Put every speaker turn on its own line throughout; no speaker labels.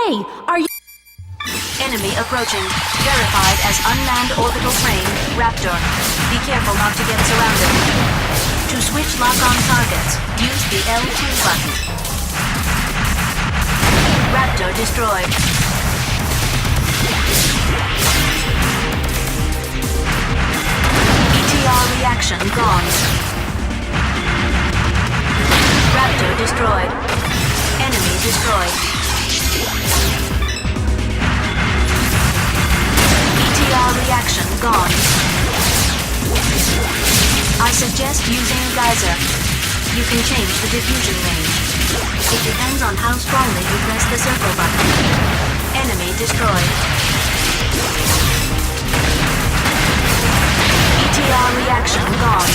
Hey, are you...
Enemy approaching. Verified as unmanned orbital frame, Raptor. Be careful not to get surrounded. To switch lock-on targets, use the L2 button. Raptor destroyed. ETR reaction gone. Raptor destroyed. Enemy destroyed. ETR reaction gone. I suggest using a geyser. You can change the diffusion range. It depends on how strongly you press the circle button. Enemy destroyed. ETR reaction gone.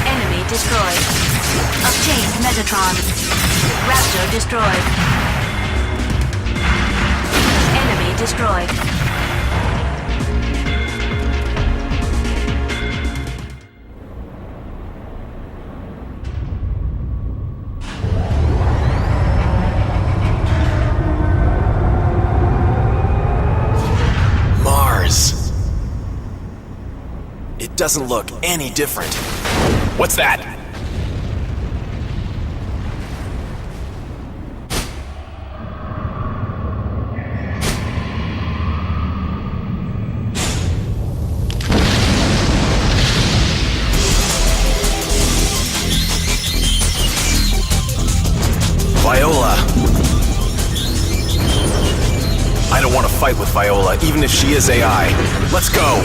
Enemy destroyed. Obtained Metatron. Raptor destroyed. Enemy destroyed.
Mars. It doesn't look any different. What's that? Viola. I don't want to fight with Viola, even if she is AI. Let's go!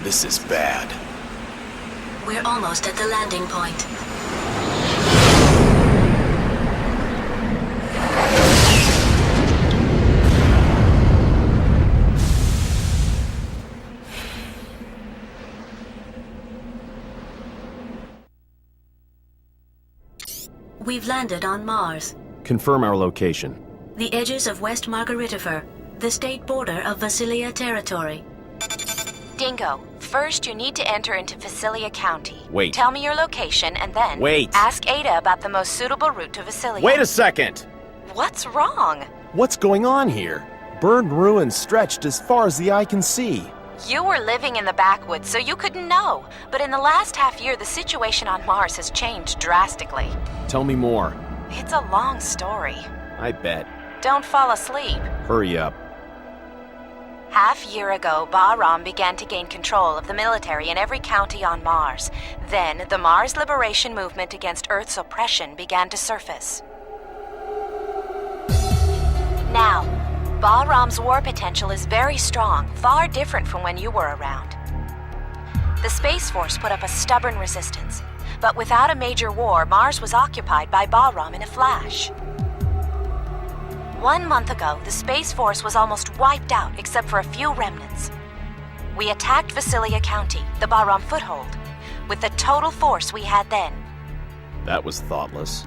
This is bad.
We're almost at the landing point. We've landed on Mars.
Confirm our location.
The edges of West Margaritifer, the state border of Vasilia territory.
Dingo, first you need to enter into Vasilia County.
Wait.
Tell me your location and then...
Wait.
Ask Ada about the most suitable route to Vasilia.
Wait a second!
What's wrong?
What's going on here? Burned ruins stretched as far as the eye can see.
You were living in the backwoods, so you couldn't know. But in the last half year, the situation on Mars has changed drastically.
Tell me more.
It's a long story.
I bet.
Don't fall asleep.
Hurry up.
Half year ago, Bahram began to gain control of the military in every county on Mars. Then, the Mars Liberation Movement against Earth's oppression began to surface. Now, Bahram's war potential is very strong, far different from when you were around. The Space Force put up a stubborn resistance, but without a major war, Mars was occupied by Bahram in a flash. 1 month ago, the Space Force was almost wiped out except for a few remnants. We attacked Vasilia County, the Bahram foothold, with the total force we had then.
That was thoughtless.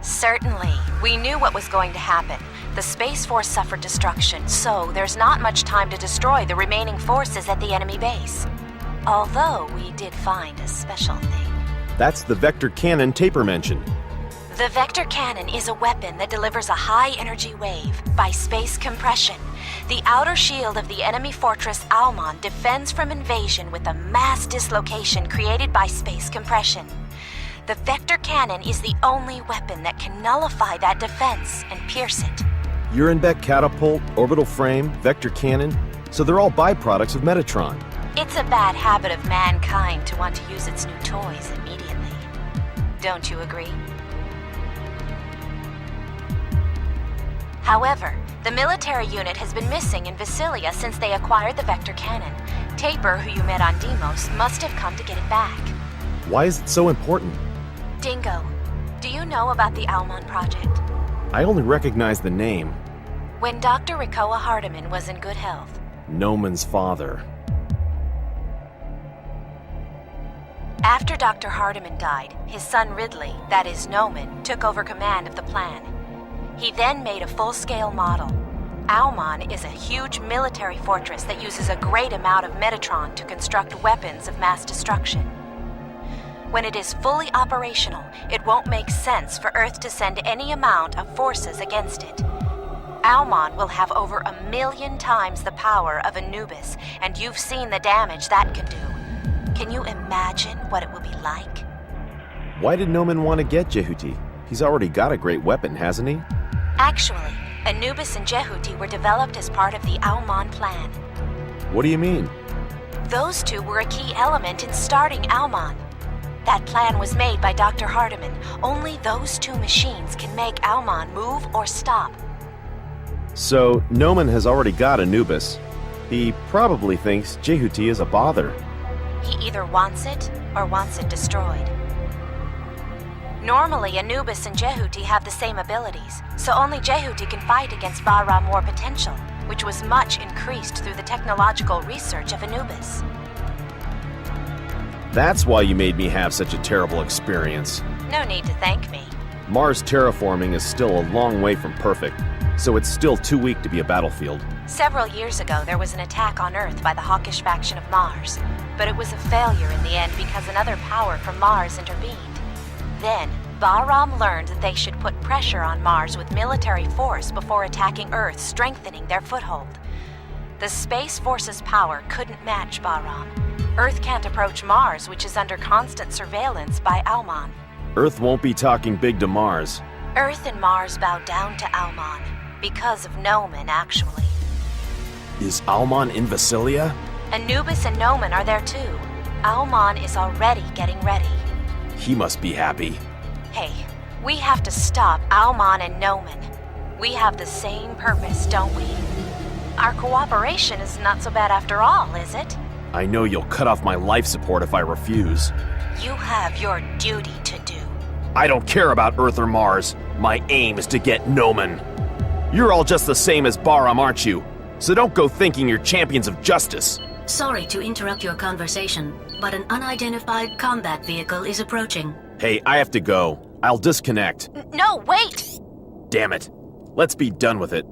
Certainly. We knew what was going to happen. The Space Force suffered destruction, so there's not much time to destroy the remaining forces at the enemy base. Although we did find a special thing.
That's the vector cannon Taper mentioned.
The Vector Cannon is a weapon that delivers a high-energy wave by space compression. The outer shield of the enemy fortress Almon defends from invasion with a mass dislocation created by space compression. The Vector Cannon is the only weapon that can nullify that defense and pierce it.
Urenbeck catapult, orbital frame, vector cannon, so they're all byproducts of Metatron.
It's a bad habit of mankind to want to use its new toys immediately. Don't you agree? However, the military unit has been missing in Vasilia since they acquired the Vector cannon. Taper, who you met on Deimos, must have come to get it back.
Why is it so important?
Dingo, do you know about the Almon project?
I only recognize the name.
When Dr. Rikoa Hardiman was in good health,
Noman's father.
after Dr. Hardiman died, his son Ridley, that is Noman, took over command of the plan. He then made a full-scale model. Almon is a huge military fortress that uses a great amount of Metatron to construct weapons of mass destruction. When it is fully operational, it won't make sense for Earth to send any amount of forces against it. Almon will have over 1 million times the power of Anubis, and you've seen the damage that can do. Can you imagine what it will be like?
Why did Noman want to get Jehuti? He's already got a great weapon, hasn't he?
Actually, Anubis and Jehuti were developed as part of the Almon plan.
What do you mean?
Those two were a key element in starting Almon. That plan was made by Dr. Hardiman. Only those two machines can make Almon move or stop.
So, Noman has already got Anubis. He probably thinks Jehuti is a bother.
He either wants it or wants it destroyed. Normally, Anubis and Jehuti have the same abilities, so only Jehuti can fight against Bahram War potential, which was much increased through the technological research of Anubis.
That's why you made me have such a terrible experience.
No need to thank me.
Mars terraforming is still a long way from perfect, so it's still too weak to be a battlefield.
Several years ago, there was an attack on Earth by the hawkish faction of Mars, but it was a failure in the end because another power from Mars intervened. Then, Bahram learned that they should put pressure on Mars with military force before attacking Earth, strengthening their foothold. The Space Force's power couldn't match Bahram. Earth can't approach Mars, which is under constant surveillance by Almon.
Earth won't be talking big to Mars.
Earth and Mars bow down to Almon, because of Noman, actually.
Is Almon in Vasilia?
Anubis and Noman are there too. Almon is already getting ready.
He must be happy.
Hey, we have to stop Almon and Noman. We have the same purpose, don't we? Our cooperation is not so bad after all, is it?
I know you'll cut off my life support if I refuse.
You have your duty to do.
I don't care about Earth or Mars. My aim is to get Noman. You're all just the same as Bahram, aren't you? So don't go thinking you're champions of justice.
Sorry to interrupt your conversation, but an unidentified combat vehicle is approaching.
Hey, I have to go. I'll disconnect.
No, wait!
Damn it. Let's be done with it.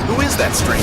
Who is that stranger?